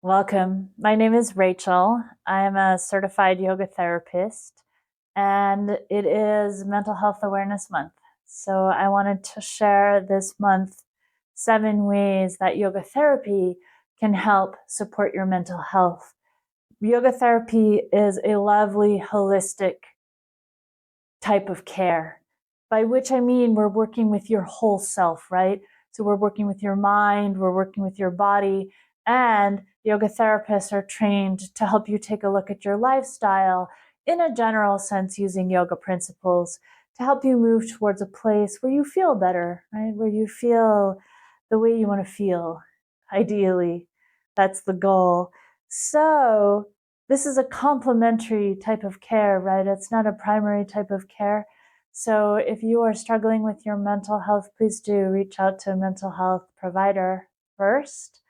Welcome. My name is Rachel. I am a certified yoga therapist, and it is Mental Health Awareness Month. So I wanted to share this month 7 ways that yoga therapy can help support your mental health. Yoga therapy is a lovely, holistic type of care, by which I mean we're working with your whole self, right? So we're working with your mind, we're working with your body, and yoga therapists are trained to help you take a look at your lifestyle in a general sense using yoga principles to help you move towards a place where you feel better, right? Where you feel the way you want to feel, ideally. That's the goal. So this is a complementary type of care, right? It's not a primary type of care. So if you are struggling with your mental health, please do reach out to a mental health provider first.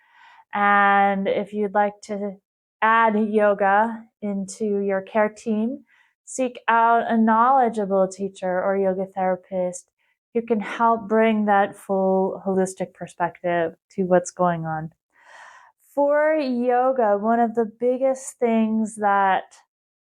And if you'd like to add yoga into your care team, seek out a knowledgeable teacher or yoga therapist who can help bring that full holistic perspective to what's going on. For yoga, one of the biggest things that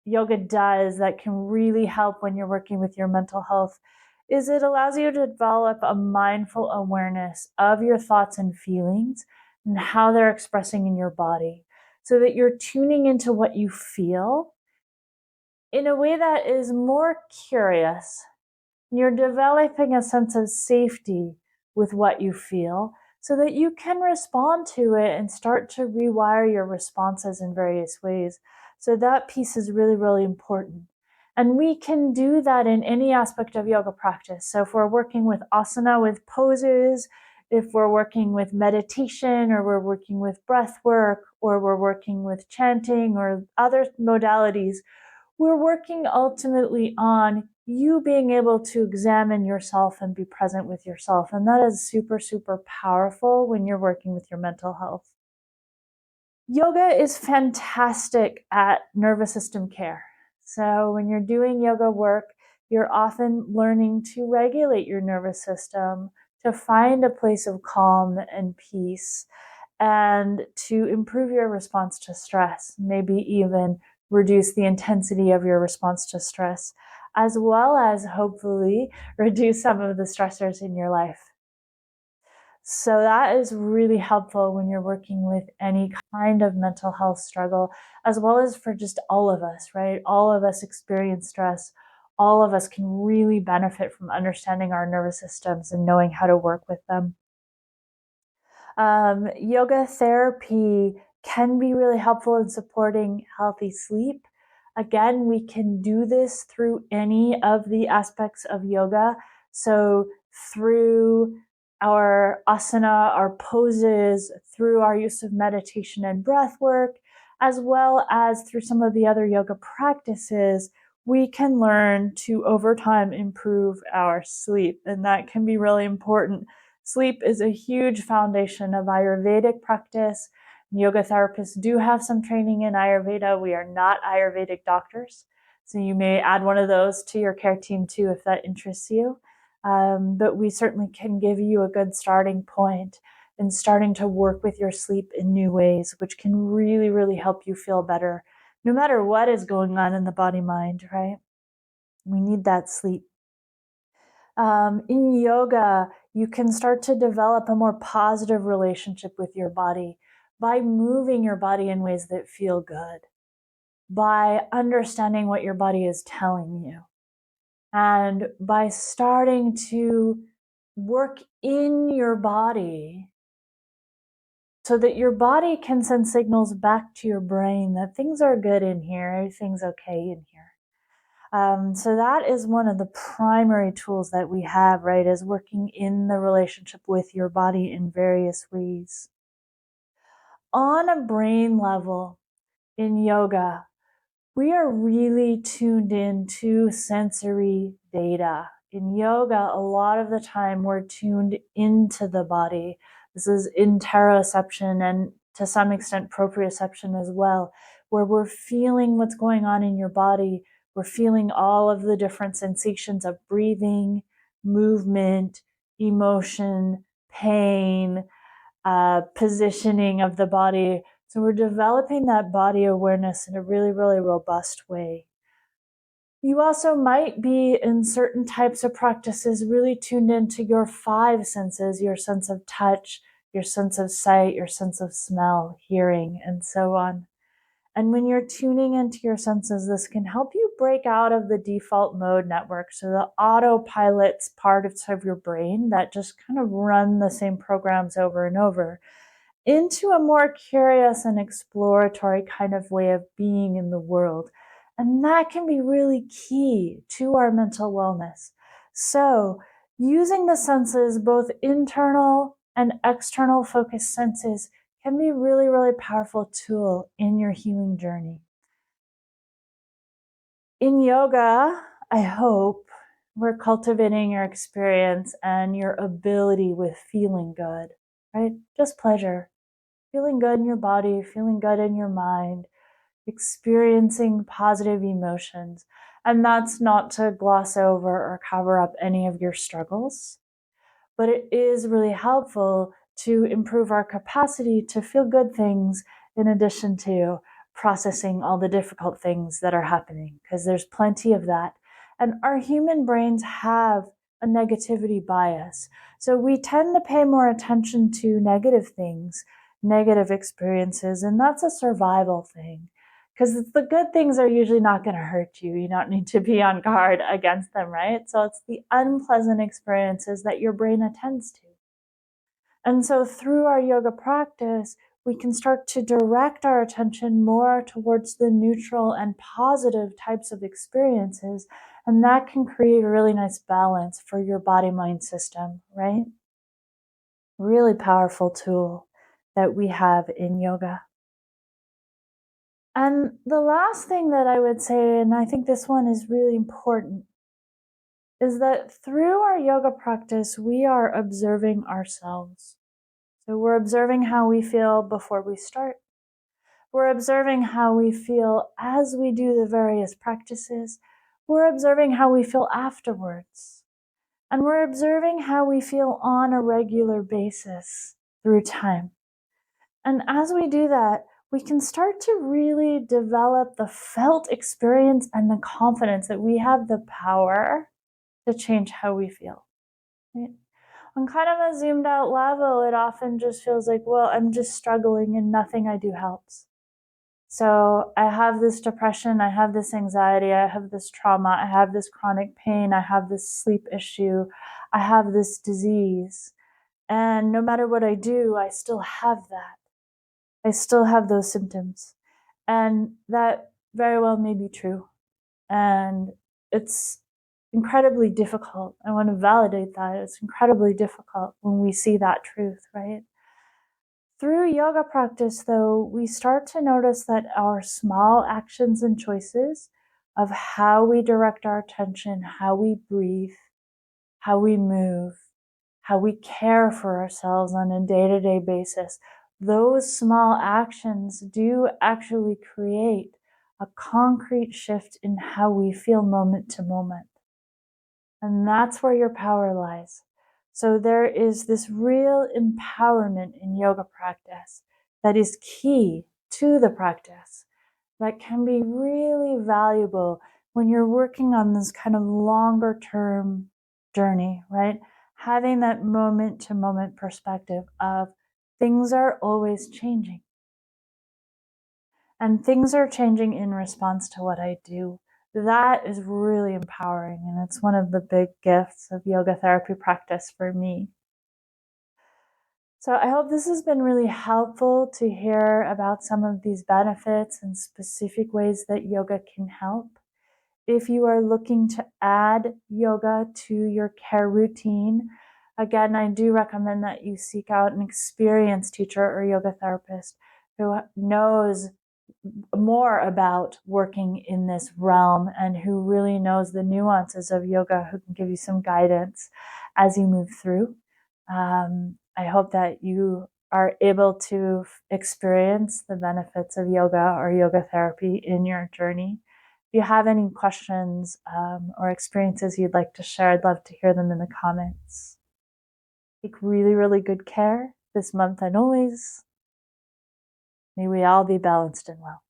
yoga does that can really help when you're working with your mental health is it allows you to develop a mindful awareness of your thoughts and feelings and how they're expressing in your body so that you're tuning into what you feel in a way that is more curious. You're developing a sense of safety with what you feel so that you can respond to it and start to rewire your responses in various ways. So that piece is really, really important. And we can do that in any aspect of yoga practice. So if we're working with asana, with poses, if we're working with meditation, or we're working with breath work, or we're working with chanting or other modalities, we're working ultimately on you being able to examine yourself and be present with yourself. And that is super, super powerful when you're working with your mental health. Yoga is fantastic at nervous system care. So when you're doing yoga work, you're often learning to regulate your nervous system, to find a place of calm and peace, and to improve your response to stress, maybe even reduce the intensity of your response to stress, as well as hopefully reduce some of the stressors in your life. So that is really helpful when you're working with any kind of mental health struggle, as well as for just all of us, right? All of us experience stress. All of us can really benefit from understanding our nervous systems and knowing how to work with them. Yoga therapy can be really helpful in supporting healthy sleep. Again, we can do this through any of the aspects of yoga. So through our asana, our poses, through our use of meditation and breath work, as well as through some of the other yoga practices, we can learn to over time improve our sleep. And that can be really important. Sleep is a huge foundation of Ayurvedic practice. Yoga therapists do have some training in Ayurveda. We are not Ayurvedic doctors, so you may add one of those to your care team too if that interests you. But we certainly can give you a good starting point in starting to work with your sleep in new ways, which can really, really help you feel better, no matter what is going on in the body-mind, right? We need that sleep. In yoga, you can start to develop a more positive relationship with your body by moving your body in ways that feel good, by understanding what your body is telling you, and by starting to work in your body so that your body can send signals back to your brain that things are good in here, everything's okay in here. So that is one of the primary tools that we have, right, is working in the relationship with your body in various ways. On a brain level, in yoga, we are really tuned in to sensory data. In yoga, a lot of the time we're tuned into the body. This is interoception and to some extent proprioception as well, where we're feeling what's going on in your body. We're feeling all of the different sensations of breathing, movement, emotion, pain, positioning of the body. So we're developing that body awareness in a really, really robust way. You also might be in certain types of practices really tuned into your 5 senses, your sense of touch, your sense of sight, your sense of smell, hearing, and so on. And when you're tuning into your senses, this can help you break out of the default mode network. So the autopilot's parts of your brain that just kind of run the same programs over and over into a more curious and exploratory kind of way of being in the world. And that can be really key to our mental wellness. So using the senses, both internal and external focused senses, can be really, really powerful tool in your healing journey. In yoga, I hope we're cultivating your experience and your ability with feeling good, right? Just pleasure. Feeling good in your body, feeling good in your mind, experiencing positive emotions. And that's not to gloss over or cover up any of your struggles, but it is really helpful to improve our capacity to feel good things in addition to processing all the difficult things that are happening, because there's plenty of that. And our human brains have a negativity bias. So we tend to pay more attention to negative things, negative experiences, and that's a survival thing. Because the good things are usually not going to hurt you. You don't need to be on guard against them, right? So it's the unpleasant experiences that your brain attends to. And so through our yoga practice, we can start to direct our attention more towards the neutral and positive types of experiences. And that can create a really nice balance for your body-mind system, right? Really powerful tool that we have in yoga. And the last thing that I would say, and I think this one is really important, is that through our yoga practice, we are observing ourselves. So we're observing how we feel before we start. We're observing how we feel as we do the various practices. We're observing how we feel afterwards. And we're observing how we feel on a regular basis through time. And as we do that, we can start to really develop the felt experience and the confidence that we have the power to change how we feel. Right? On kind of a zoomed out level, it often just feels like, well, I'm just struggling and nothing I do helps. So I have this depression, I have this anxiety, I have this trauma, I have this chronic pain, I have this sleep issue, I have this disease. And no matter what I do, I still have that. I still have those symptoms. And that very well may be true. And it's incredibly difficult. I want to validate that. It's incredibly difficult when we see that truth, right? Through yoga practice, though, we start to notice that our small actions and choices of how we direct our attention, how we breathe, how we move, how we care for ourselves on a day-to-day basis, those small actions do actually create a concrete shift in how we feel moment to moment. And that's where your power lies. So there is this real empowerment in yoga practice that is key to the practice, that can be really valuable when you're working on this kind of longer term journey, right? Having that moment to moment perspective of things are always changing. And things are changing in response to what I do. That is really empowering. And it's one of the big gifts of yoga therapy practice for me. So I hope this has been really helpful to hear about some of these benefits and specific ways that yoga can help. If you are looking to add yoga to your care routine, again, I do recommend that you seek out an experienced teacher or yoga therapist who knows more about working in this realm and who really knows the nuances of yoga, who can give you some guidance as you move through. I hope that you are able to experience the benefits of yoga or yoga therapy in your journey. If you have any questions or experiences you'd like to share, I'd love to hear them in the comments. Take really, really good care this month and always. May we all be balanced and well.